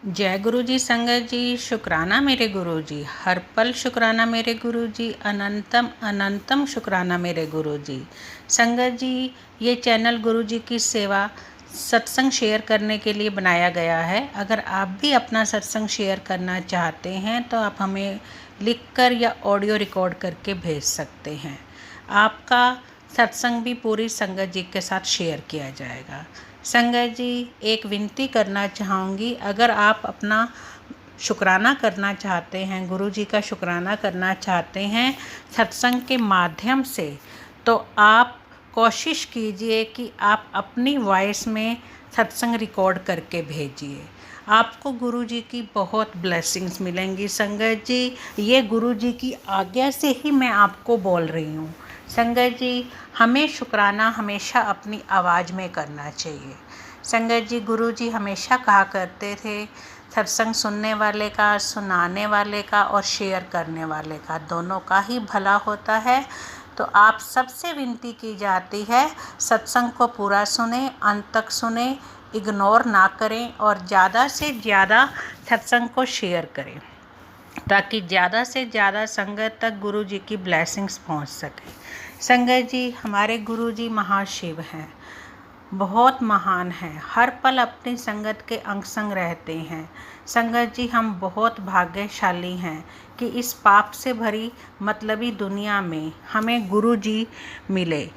जय गुरु जी। संगत जी, शुक्राना मेरे गुरु जी, हर पल शुक्राना मेरे गुरु जी, अनंतम अनंतम शुक्राना मेरे गुरु जी। संगत जी, ये चैनल गुरु जी की सेवा सत्संग शेयर करने के लिए बनाया गया है। अगर आप भी अपना सत्संग शेयर करना चाहते हैं तो आप हमें लिखकर या ऑडियो रिकॉर्ड करके भेज सकते हैं। आपका सत्संग भी पूरी संगत जी के साथ शेयर किया जाएगा। संगत जी, एक विनती करना चाहूँगी, अगर आप अपना शुक्राना करना चाहते हैं, गुरु जी का शुक्राना करना चाहते हैं सत्संग के माध्यम से, तो आप कोशिश कीजिए कि आप अपनी वॉइस में सत्संग रिकॉर्ड करके भेजिए। आपको गुरु जी की बहुत ब्लेसिंग्स मिलेंगी। संगत जी, ये गुरु जी की आज्ञा से ही मैं आपको बोल रही हूँ। संगत जी, हमें शुक्राना हमेशा अपनी आवाज़ में करना चाहिए। संगत जी, गुरु जी हमेशा कहा करते थे, सत्संग सुनने वाले का, सुनाने वाले का और शेयर करने वाले का, दोनों का ही भला होता है। तो आप सबसे विनती की जाती है, सत्संग को पूरा सुने, अंत तक सुने, इग्नोर ना करें और ज़्यादा से ज़्यादा सत्संग को शेयर करें, ताकि ज़्यादा से ज़्यादा संगत तक गुरु जी की ब्लेसिंग्स पहुंच सके। संगत जी, हमारे गुरु जी महाशिव हैं, बहुत महान हैं, हर पल अपनी संगत के अंग संग रहते हैं। संगत जी, हम बहुत भाग्यशाली हैं कि इस पाप से भरी मतलबी दुनिया में हमें गुरु जी मिले।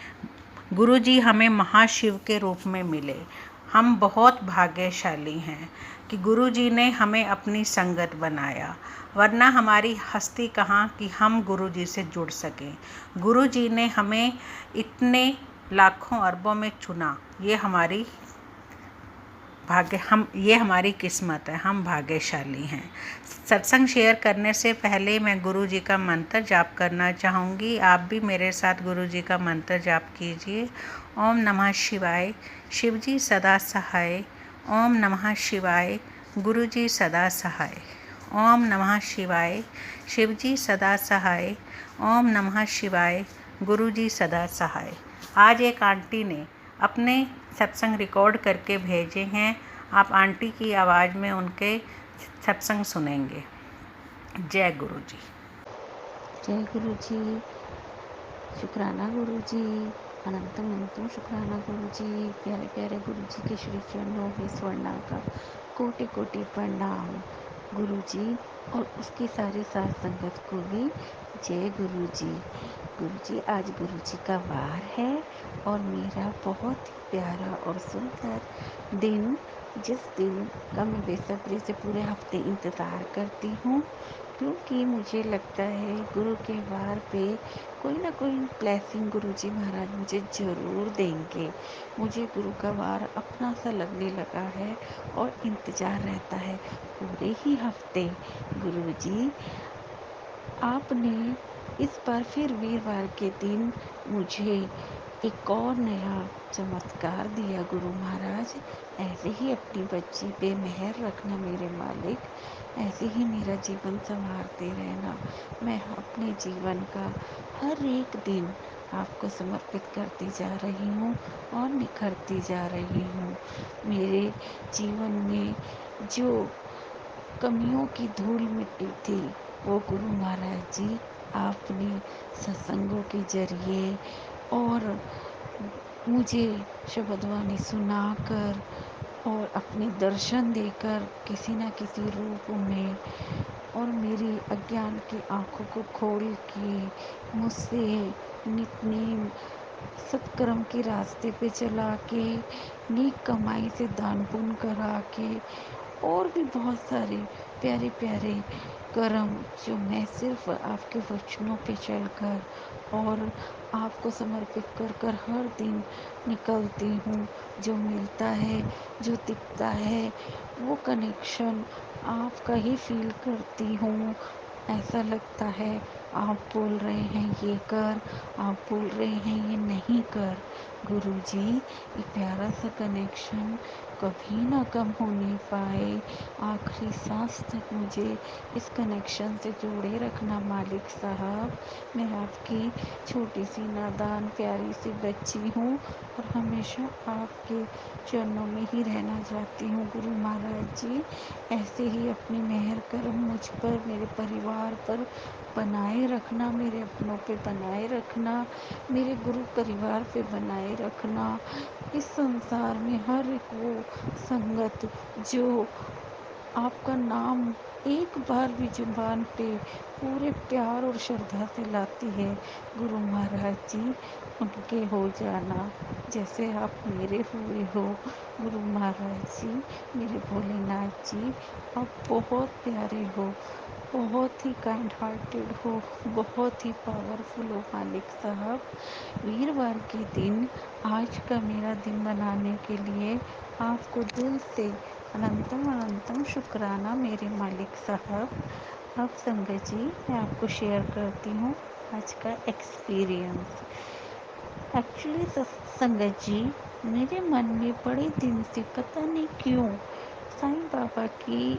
गुरु जी हमें महाशिव के रूप में मिले। हम बहुत भाग्यशाली हैं कि गुरु जी ने हमें अपनी संगत बनाया, वरना हमारी हस्ती कहाँ कि हम गुरु जी से जुड़ सकें। गुरु जी ने हमें इतने लाखों अरबों में चुना, ये हमारी किस्मत है, हम भाग्यशाली हैं। सत्संग शेयर करने से पहले मैं गुरु जी का मंत्र जाप करना चाहूँगी। आप भी मेरे साथ गुरु जी का मंत्र जाप कीजिए। ओम नमः शिवाय, शिव जी सदा सहाय। ओम नमः शिवाय, गुरु जी सदा सहाय। ओम नमः शिवाय, शिव जी सदा सहाय। ओम नमः शिवाय, गुरु जी सदा सहाय। आज एक आंटी ने अपने सत्संग रिकॉर्ड करके भेजे हैं। आप आंटी की आवाज़ में उनके सत्संग सुनेंगे। जय गुरु जी। जय गुरु जी, शुक्राना गुरु जी, अनंतम अनंतम शुक्राना गुरु जी। प्यारे प्यारे गुरु जी के श्री चरणों में स्वर्णा का कोटि कोटि प्रणाम गुरु जी, और उसकी सारी साथ संगत को भी जय गुरु जी। गुरु जी, आज गुरु जी का वार है और मेरा बहुत ही प्यारा और सुंदर दिन, जिस दिन का मैं बेसब्री से पूरे हफ्ते इंतज़ार करती हूँ, क्योंकि मुझे लगता है गुरु के वार पे कोई ना कोई ब्लेसिंग गुरु जी महाराज मुझे ज़रूर देंगे। मुझे गुरु का वार अपना सा लगने लगा है और इंतज़ार रहता है पूरे ही हफ्ते। गुरु जी, आपने इस बार फिर वीरवार के दिन मुझे एक और नया चमत्कार दिया गुरु महाराज। ऐसे ही अपनी बच्ची पे मेहर रखना मेरे मालिक, ऐसे ही मेरा जीवन संवारते रहना। मैं अपने जीवन का हर एक दिन आपको समर्पित करती जा रही हूँ और निखरती जा रही हूँ। मेरे जीवन में जो कमियों की धूल मिट्टी थी, वो गुरु महाराज जी आपने सत्संगों के जरिए और मुझे शब्दवाणी सुनाकर और अपने दर्शन देकर किसी न किसी रूप में, और मेरी अज्ञान की आंखों को खोल के मुझसे नित नेम सत्कर्म के रास्ते पे चला के, नेक कमाई से दान पुण्य करा के, और भी बहुत सारे प्यारे प्यारे कर्म जो मैं सिर्फ आपके वचनों पे चलकर और आपको समर्पित कर कर हर दिन निकलती हूँ। जो मिलता है, जो दिखता है, वो कनेक्शन आपका ही फील करती हूँ। ऐसा लगता है आप बोल रहे हैं ये कर, आप बोल रहे हैं ये नहीं कर। गुरु जी, ये प्यारा सा कनेक्शन कभी ना कम होने पाए। आखिरी सांस तक मुझे इस कनेक्शन से जोड़े रखना मालिक साहब। मैं आपकी छोटी सी नादान प्यारी सी बच्ची हूँ और हमेशा आपके चरणों में ही रहना चाहती हूँ गुरु महाराज जी। ऐसे ही अपनी मेहर करम मुझ पर, मेरे परिवार पर बनाए रखना, मेरे अपनों पे बनाए रखना, मेरे गुरु परिवार पे बनाए रखना। इस संसार में हर एक वो संगत जो आपका नाम एक बार भी जुबान पे पूरे प्यार और श्रद्धा से लाती है गुरु महाराज जी, उनके हो जाना जैसे आप मेरे हुए हो गुरु महाराज जी। मेरे भोलेनाथ जी, आप बहुत प्यारे हो, बहुत ही काइंड हार्टेड हो, बहुत ही पावरफुल हो मालिक साहब। वीरवार के दिन, आज का मेरा दिन बनाने के लिए आपको दिल से अनंतम अनंतम शुक्राना मेरे मालिक साहब। अब संगत जी, मैं आपको शेयर करती हूँ आज का एक्सपीरियंस। एक्चुअली संगत जी, मेरे मन में बड़े दिन से पता नहीं क्यों साईं बाबा की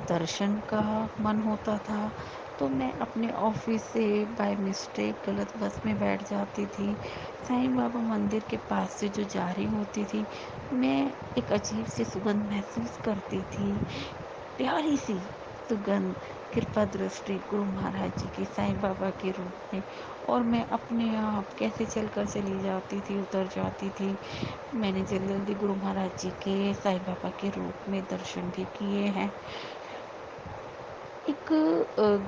दर्शन का मन होता था। तो मैं अपने ऑफिस से बाय मिस्टेक गलत बस में बैठ जाती थी। साईं बाबा मंदिर के पास से जो जा रही होती थी, मैं एक अजीब सी सुगंध महसूस करती थी, प्यारी सी सुगंध, कृपा दृष्टि गुरु महाराज जी की साईं बाबा के रूप में। और मैं अपने आप कैसे चलकर चली जाती थी, उतर जाती थी। मैंने जल्दी जल्दी गुरु महाराज जी के साईं बाबा के रूप में दर्शन भी किए हैं। एक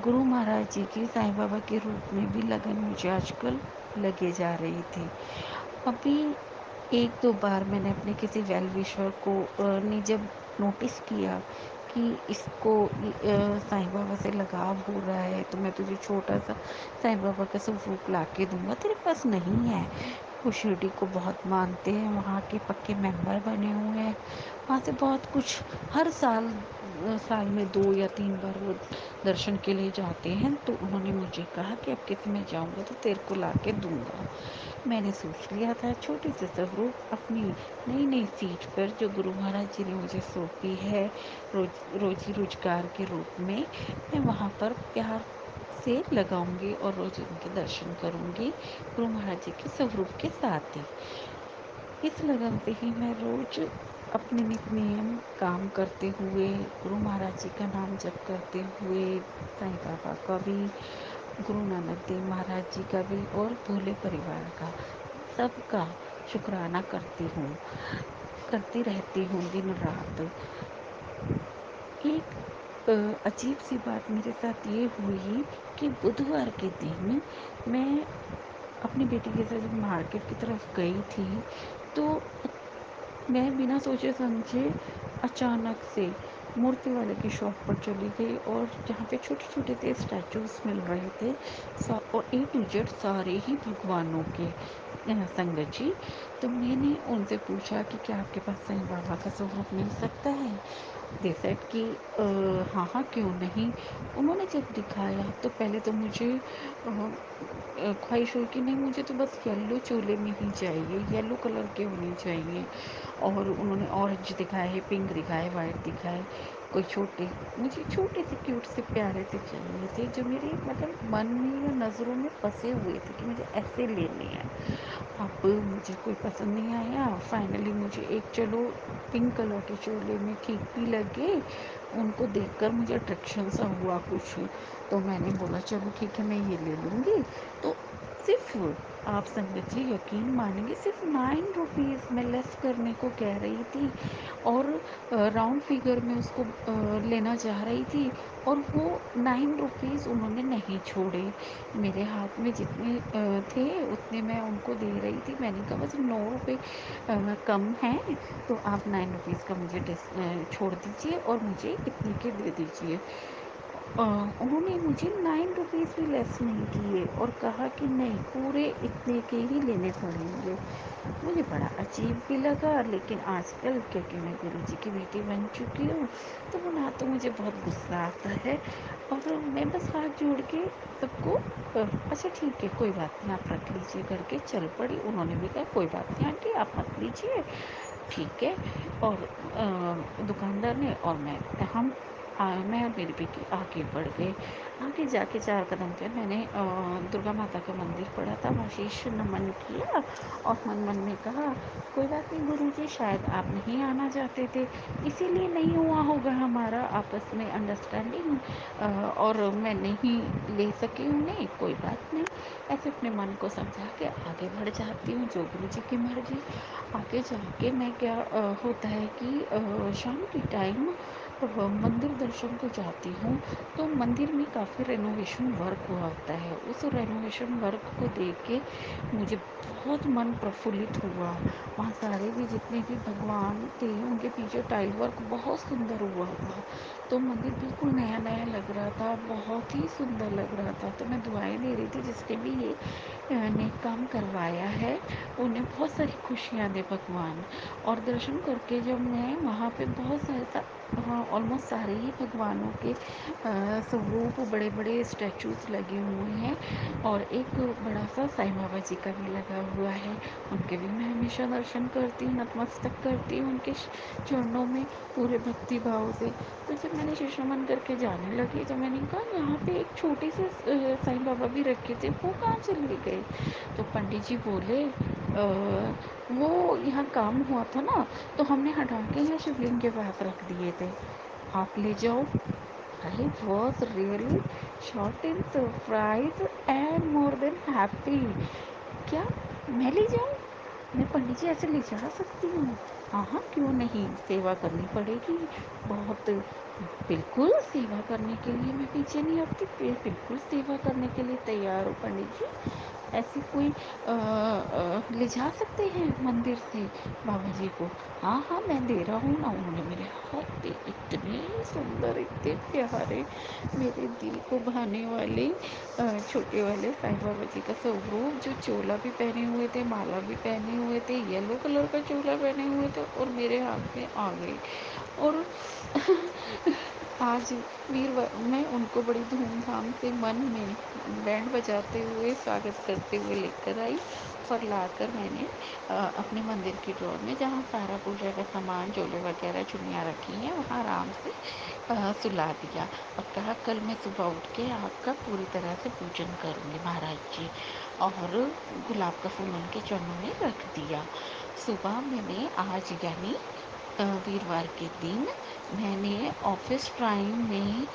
गुरु महाराज जी की साईं बाबा के रूप में भी लगन मुझे आजकल लगे जा रही थी। अभी एक दो बार मैंने अपने किसी वेल विशर को ने जब नोटिस किया कि इसको साईं बाबा से लगाव हो रहा है, तो मैं तुझे छोटा सा साईं बाबा का स्वरूप ला के दूंगा, तेरे पास नहीं है। वो शिरडी को बहुत मानते हैं, वहाँ के पक्के मेंबर बने हुए हैं, वहाँ से बहुत कुछ हर साल साल में 2 या 3 बार वो दर्शन के लिए जाते हैं। तो उन्होंने मुझे कहा कि अब किसी में जाऊँगा तो तेरे को ला के दूँगा। मैंने सोच लिया था छोटे से स्वरूप अपनी नई नई सीट पर जो गुरु महाराज जी ने मुझे सौंपी है रोजी रोजगार के रूप में, मैं वहाँ पर प्यार से लगाऊंगी और रोज उनके दर्शन करूंगी गुरु महाराज जी के स्वरूप के साथ ही। इस लगन से ही मैं रोज अपने नित नियम काम करते हुए, गुरु महाराज जी का नाम जप करते हुए, साईं बाबा का भी, गुरु नानक देव महाराज जी का भी और भोले परिवार का, सबका शुक्राना करती रहती हूँ दिन रात। एक अजीब सी बात मेरे साथ ये हुई कि बुधवार के दिन मैं अपनी बेटी के साथ जब मार्केट की तरफ गई थी, तो मैं बिना सोचे समझे अचानक से मूर्ति वाले की शॉप पर चली गई और जहाँ पे छोटे छोटे से स्टैचूज मिल रहे थे, और ए टू जेड सारे ही भगवानों के संगत जी। तो मैंने उनसे पूछा कि क्या आपके पास साईं बाबा का स्वरूप मिल सकता है। दे सेड कि हाँ हाँ क्यों नहीं। उन्होंने जब दिखाया तो पहले तो मुझे ख्वाहिश हुई कि नहीं, मुझे तो बस येलो चोले में ही चाहिए, येलो कलर के होने चाहिए। और उन्होंने ऑरेंज दिखाए, पिंक दिखाए, वाइट दिखाए, कोई छोटे, मुझे छोटे से क्यूट से प्यारे से चाहिए थे जो मेरे मतलब मन में या नज़रों में बसे हुए थे कि मुझे ऐसे लेने हैं। अब मुझे कोई पसंद नहीं आया, फाइनली मुझे एक चलो पिंक कलर के चोले में ठीक भी लगे, उनको देखकर मुझे अट्रैक्शन सा हुआ कुछ। तो मैंने बोला चलो ठीक है मैं ये ले लूँगी। तो सिर्फ आप संगत जी यकीन मानेंगे, सिर्फ 9 रुपीज़ मैं लेस करने को कह रही थी और राउंड फिगर में उसको लेना चाह रही थी, और वो 9 रुपीज़ उन्होंने नहीं छोड़े। मेरे हाथ में जितने थे उतने मैं उनको दे रही थी। मैंने कहा बस 9 रुपये कम हैं, तो आप 9 रुपीज़ का मुझे छोड़ दीजिए और मुझे इतने के दे दीजिए। अ, उन्होंने मुझे 9 रुपीज़ भी लेस नहीं किए और कहा कि नहीं, पूरे इतने के ही लेने पड़ेंगे। मुझे बड़ा अजीब भी लगा, लेकिन आजकल क्योंकि मैं गुरुजी की बेटी बन चुकी हूँ, तो वो ना तो मुझे बहुत गुस्सा आता है और मैं बस हाथ जोड़ के सबको अच्छा ठीक है कोई बात नहीं आप रख लीजिए करके चल पड़ी। उन्होंने भी कहा कोई बात नहीं आंटी आप मत लीजिए, ठीक है। और दुकानदार ने और मैं और मेरी बेटी आगे बढ़ गए। आगे जाके 4 कदम पे मैंने दुर्गा माता का मंदिर पड़ा था, वहाँ शीश नमन किया और मन-मन में कहा, "कोई बात नहीं गुरुजी, शायद आप नहीं आना चाहते थे, इसीलिए नहीं हुआ होगा हमारा आपस में अंडरस्टैंडिंग, और मैं नहीं ले सकी उन्हें, कोई बात नहीं।" ऐसे अपने मन को समझा के आगे बढ़ जाती हूँ, जो गुरुजी की मर्ज़ी। आगे जाके मैं क्या होता है कि शाम के टाइम मंदिर दर्शन को जाती हूँ, तो मंदिर में काफ़ी रेनोवेशन वर्क हुआ होता है। उस रेनोवेशन वर्क को देख के मुझे बहुत मन प्रफुल्लित हुआ। वहाँ सारे भी जितने भी भगवान थे, उनके पीछे टाइल वर्क बहुत सुंदर हुआ था। तो मंदिर बिल्कुल नया-नया लग रहा था, बहुत ही सुंदर लग रहा था। तो मैं दुआएँ दे रही थी, जिसने भी ये नेक काम करवाया है, उन्हें बहुत सारी खुशियाँ दे भगवान। और दर्शन करके जब मैं वहाँ पे बहुत सारे हाँ, ऑलमोस्ट सारे ही भगवानों के स्वरूप बड़े-बड़े स्टैचूज़ लगे हुए हैं, और एक बड़ा-सा साईं बाबा जी का भी लगा हुआ है। उनके भी मैं हमेशा दर्शन करती हूँ, नतमस्तक करती हूँ उनके चरणों में पूरे भक्ति भाव से। तो जब मैंने शीश नमन करके जाने लगी, तो मैंने कहा, यहाँ पे एक छोटे से साईं बाबा भी रखे थे, वो कहाँ चले गए? तो पंडित जी बोले, वो यहाँ काम हुआ था ना, तो हमने हटा के यहाँ शिवलिंग के पास रख दिए थे, आप ले जाओ। I was really shocked and surprise and more than happy. क्या मैं ले जाऊँ? मैं पंडित जी ऐसे ले जा सकती हूँ? हाँ हाँ, क्यों नहीं, सेवा करनी पड़ेगी बहुत। बिल्कुल सेवा करने के लिए मैं पीछे नहीं हटती, बिल्कुल सेवा करने के लिए तैयार हूँ पंडित जी। ऐसी कोई ले जा सकते हैं मंदिर से बाबा जी को? हाँ हाँ, मैं दे रहा हूँ ना। उन्होंने मेरे हाथ पे इतने सुंदर, इतने प्यारे, मेरे दिल को भाने वाले छोटे वाले साईं बाबा जी का स्वरूप, जो चोला भी पहने हुए थे, माला भी पहने हुए थे, येलो कलर का चोला पहने हुए थे, और मेरे हाथ में आ गए। और आज मैं उनको बड़ी धूमधाम से मन में बैंड बजाते हुए स्वागत करते हुए लेकर आई, और लाकर मैंने अपने मंदिर की ड्रॉर में, जहाँ सारा पूजा का सामान, झोले वगैरह, चुन्नियाँ रखी हैं, वहाँ आराम से सुला दिया, और कहा, कल मैं सुबह उठ के आपका पूरी तरह से पूजन करूँगी महाराज जी। और गुलाब का फूल उनके चरणों में रख दिया। सुबह मैंने आज, यानी वीरवार के दिन, मैंने ऑफ़िस टाइम में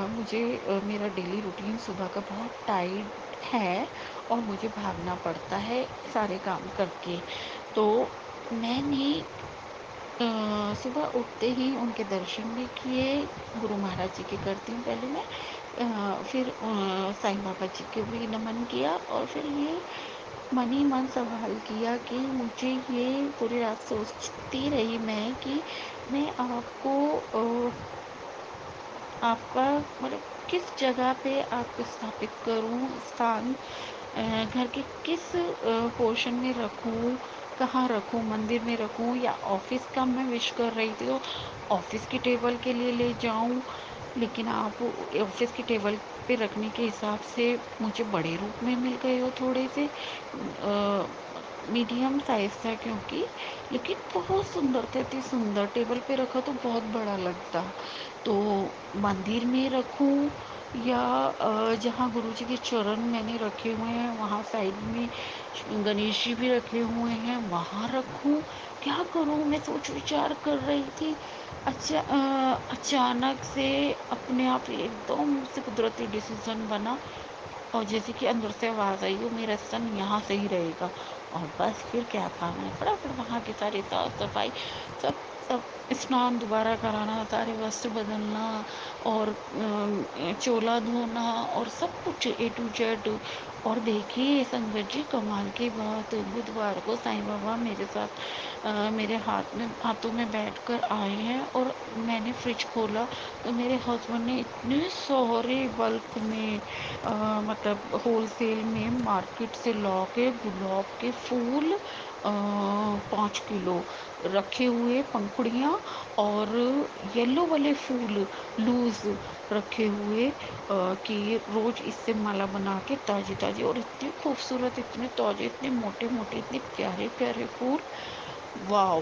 मुझे मेरा डेली रूटीन सुबह का बहुत टाइट है, और मुझे भागना पड़ता है सारे काम करके। तो मैंने सुबह उठते ही उनके दर्शन भी किए, गुरु महाराज जी के करती हूँ पहले मैं, फिर साईं बाबा जी को भी नमन किया, और फिर ये मन ही मन सवाल किया कि मुझे ये पूरी रात सोचती रही मैं कि मैं आपको आपका मतलब किस जगह पे आपको स्थापित करूँ, स्थान घर के किस पोर्शन में रखूँ, कहाँ रखूँ, मंदिर में रखूँ या ऑफ़िस का मैं विश कर रही थी, तो ऑफ़िस की टेबल के लिए ले जाऊँ, लेकिन आप ऑफ़िस की टेबल पे रखने के हिसाब से मुझे बड़े रूप में मिल गए हो थोड़े से, मीडियम साइज़ था क्योंकि, लेकिन बहुत सुंदर थे, इतनी सुंदर, टेबल पे रखा तो बहुत बड़ा लगता। तो मंदिर में रखूँ, या जहाँ गुरुजी के चरण मैंने रखे हुए हैं, वहाँ साइड में गणेश जी भी रखे हुए हैं, वहाँ रखूँ? क्या करूँ? मैं सोच विचार कर रही थी। अचानक से अपने आप ही एकदम से कुदरती डिसीज़न बना, और जैसे कि अंदर से आवाज़ आई हो, मेरा सन यहाँ से ही रहेगा। और बस फिर क्या था, मैं फटाफट वहाँ की सारी साफ-सफाई, सब सब स्नान दोबारा कराना, सारे वस्त्र बदलना, और चोला धोना, और सब कुछ ए टू जेड। और देखिए संगत जी, कमाल की बात, बुधवार को साईं बाबा मेरे साथ मेरे हाथों में बैठकर आए हैं, और मैंने फ्रिज खोला, तो मेरे हस्बैंड ने इतने सारे बल्क में, मतलब होलसेल में मार्केट से लाके गुलाब के फूल 5 किलो रखे हुए, पंखुड़ियाँ, और येलो वाले फूल लूज़ रखे हुए, कि रोज़ इससे माला बना के ताज़ी ताज़ी, और इतने खूबसूरत, इतने ताज़े, इतने मोटे मोटे, इतने प्यारे प्यारे फूल। वाह!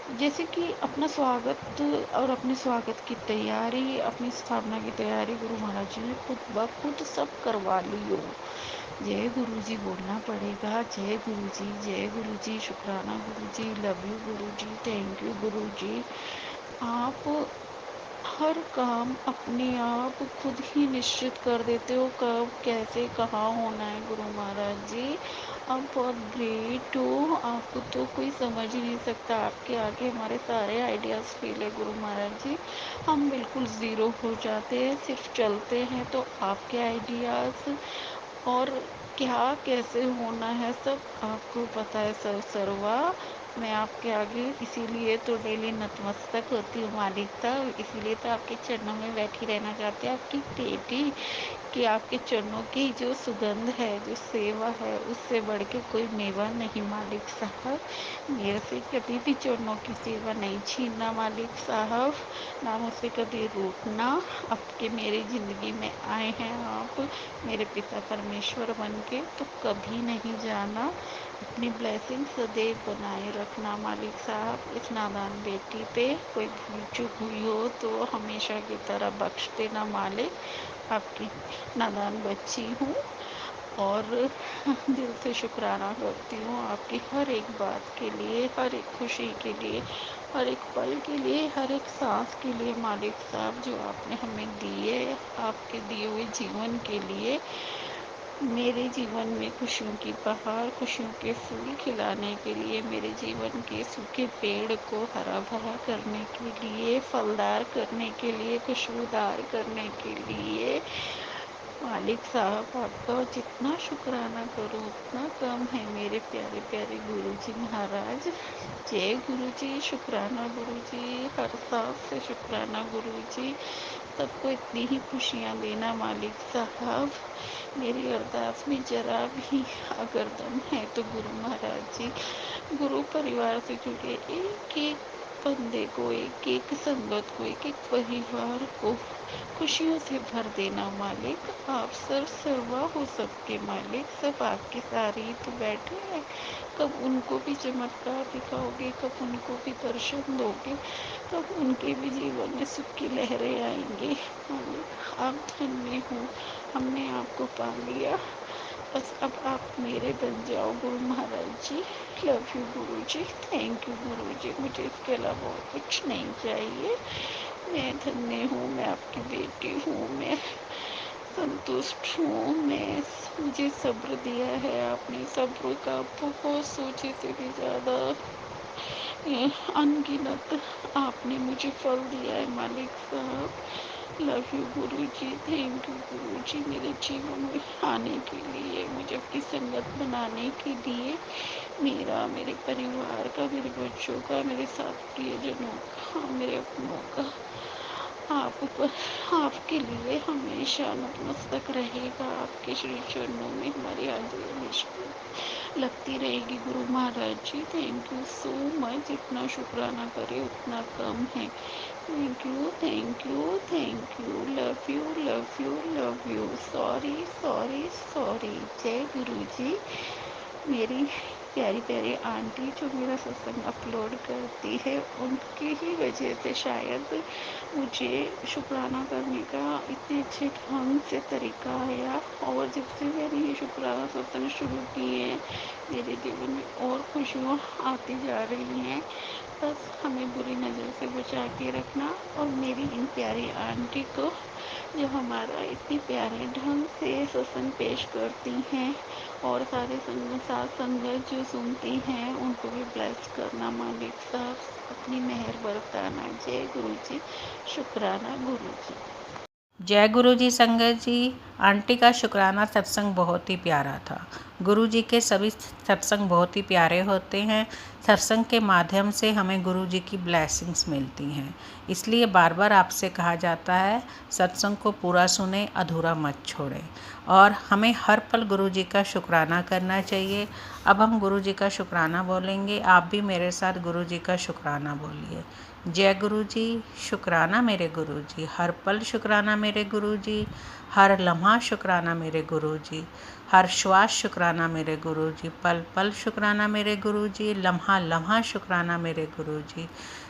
जैसे कि अपना स्वागत और अपने स्वागत की तैयारी, अपनी स्थापना की तैयारी गुरु महाराज जी ने खुद ब खुद सब करवा ली हो। जय गुरु जी बोलना पड़ेगा, जय गुरु जी, जय गुरु जी, शुक्राना गुरु जी, love you Guru ji, thank you गुरु जी। आप हर काम अपने आप खुद ही निश्चित कर देते हो, कब कैसे कहाँ होना है गुरु महाराज जी। आप बहुत ग्रेट हो, आपको तो कोई समझ ही नहीं सकता। आपके आगे हमारे सारे आइडियाज़ फेल है गुरु महाराज जी। हम बिल्कुल ज़ीरो हो जाते हैं, सिर्फ चलते हैं तो आपके आइडियाज़ और क्या कैसे होना है सब आपको पता है सर सर्वा। मैं आपके आगे इसीलिए तो डेली नतमस्तक होती हूँ मालिक साहब, इसीलिए तो आपके चरणों में बैठी रहना चाहती है आपकी बेटी, कि आपके चरणों की जो सुगंध है, जो सेवा है, उससे बढ़ के कोई मेवा नहीं मालिक साहब। मेरे से कभी भी चरणों की सेवा नहीं छीनना मालिक साहब, ना मुझसे कभी रूठना। अब के मेरी ज़िंदगी में आए हैं आप मेरे पिता परमेश्वर बन के, तो कभी नहीं जाना। अपनी ब्लेसिंग सदैव बनाए रखना मालिक साहब। इस नादान बेटी पे कोई भूल चूक हुई हो तो हमेशा की तरह बख्श देना मालिक। आपकी नादान बच्ची हूँ और दिल से शुक्राना करती हूँ आपकी हर एक बात के लिए, हर एक खुशी के लिए, हर एक पल के लिए, हर एक सांस के लिए मालिक साहब, जो आपने हमें दिए, आपके दिए हुए जीवन के लिए। मेरे जीवन में खुशियों की बहार, खुशियों के फूल खिलाने के लिए, मेरे जीवन के सूखे पेड़ को हरा भरा करने के लिए, फलदार करने के लिए, खुशबूदार करने के लिए मालिक साहब, आपका जितना शुक्राना करूँ उतना कम है मेरे प्यारे प्यारे गुरु जी महाराज। जय गुरु जी, शुक्राना गुरु जी, हर सांस से शुक्राना गुरु जी। सबको इतनी ही खुशियाँ देना मालिक साहब। मेरी अरदास में जरा भी अगर दम है तो गुरु महाराज जी, गुरु परिवार से जुड़े एक एक बंदे को, एक एक संगत को, एक एक परिवार को खुशियों से भर देना मालिक। आप सर्वा हो सबके मालिक, सब आपके सारे ही तो बैठे हैं। कब उनको भी चमत्कार दिखाओगे, कब उनको भी दर्शन दोगे, कब उनके भी जीवन में सुख की लहरें आएंगी मालिक। आप धन्य हो, हमने आपको पा लिया, बस अब आप मेरे बन जाओ गुरु महाराज जी। Love you Guru ji, thank you गुरु जी, मुझे इसके अलावा और कुछ नहीं चाहिए। मैं धन्य हूँ, मैं आपकी बेटी हूँ, मैं संतुष्ट हूँ। मुझे सब्र दिया है आपने, सब्र का बहुत सोचे से भी ज़्यादा अनगिनत आपने मुझे फल दिया है मालिक साहब। Love you Guru ji, thank you गुरु जी, मेरे जीवन में आने के लिए, मुझे अपनी संगत बनाने के लिए, मेरा, मेरे परिवार का, मेरे बच्चों का, मेरे साथ प्रियजनों का, मेरे अपनों का, आप पर आपके लिए हमेशा नतमस्तक रहेगा। आपके श्री चरणों में हमारी हाजिरी हमेशा लगती रहेगी गुरु महाराज जी। थैंक यू सो मच, जितना शुक्राना करे उतना कम है। Thank you, thank you, thank you, love you, love you, love you, sorry, sorry, sorry. जय गुरु जी। मेरी प्यारी प्यारी आंटी जो मेरा सत्संग अपलोड करती है, उनकी ही वजह से शायद मुझे शुक्राना करने का इतने अच्छे ढंग से तरीका आया, और जब से मैंने ये शुक्राना सत्संग शुरू किए हैं, मेरे जीवन में और खुशियाँ आती जा रही हैं। बस हमें बुरी नज़र से बचा के रखना, और मेरी इन प्यारी आंटी को जो हमारा इतनी प्यारे ढंग से सत्संग पेश करती हैं, और सारे साथ संगत जो सुनती हैं, उनको भी ब्लेस करना मालिक साहब, अपनी मेहर बरताना। जय गुरु जी, शुक्राना गुरु जी। जय गुरु जी संगत जी। आंटी का शुक्राना सत्संग बहुत ही प्यारा था। गुरु जी के सभी सत्संग बहुत ही प्यारे होते हैं। सत्संग के माध्यम से हमें गुरु जी की ब्लेसिंग्स मिलती हैं, इसलिए बार बार आपसे कहा जाता है सत्संग को पूरा सुने, अधूरा मत छोड़ें। और हमें हर पल गुरु जी का शुक्राना करना चाहिए। अब हम गुरु जी का शुक्राना बोलेंगे, आप भी मेरे साथ गुरु जी का शुक्राना बोलिए। जय गुरु जी, शुक्राना मेरे गुरु जी, हर पल शुक्राना मेरे गुरु जी, हर लम्हा लम्हा शुक्राना मेरे गुरु जी, हर श्वास शुक्राना मेरे गुरु जी, पल पल शुक्राना मेरे गुरु जी, लम्हा लम्हा शुक्राना मेरे गुरु जी,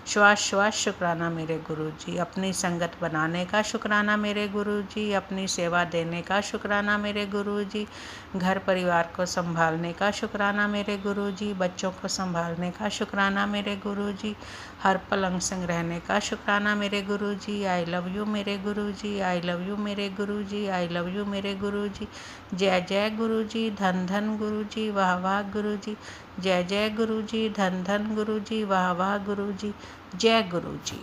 श्वास श्वास शुक्राना मेरे गुरु जी, अपनी संगत बनाने का शुक्राना मेरे गुरु जी, अपनी सेवा देने का शुक्राना मेरे गुरु जी, घर परिवार को संभालने का शुक्राना मेरे गुरु जी, बच्चों को संभालने का शुक्राना मेरे गुरु जी, हर पल अंग संग रहने का शुक्राना मेरे गुरु जी। आई लव यू मेरे गुरु जी, आई लव यू मेरे गुरु जी, आई लव यू मेरे गुरु जी। जय जय गुरु जी, धन धन गुरु जी, वाह वाह गुरु जी। जय जय गुरु जी, धन धन गुरु जी, वाह वाह गुरु जी। जय गुरु जी।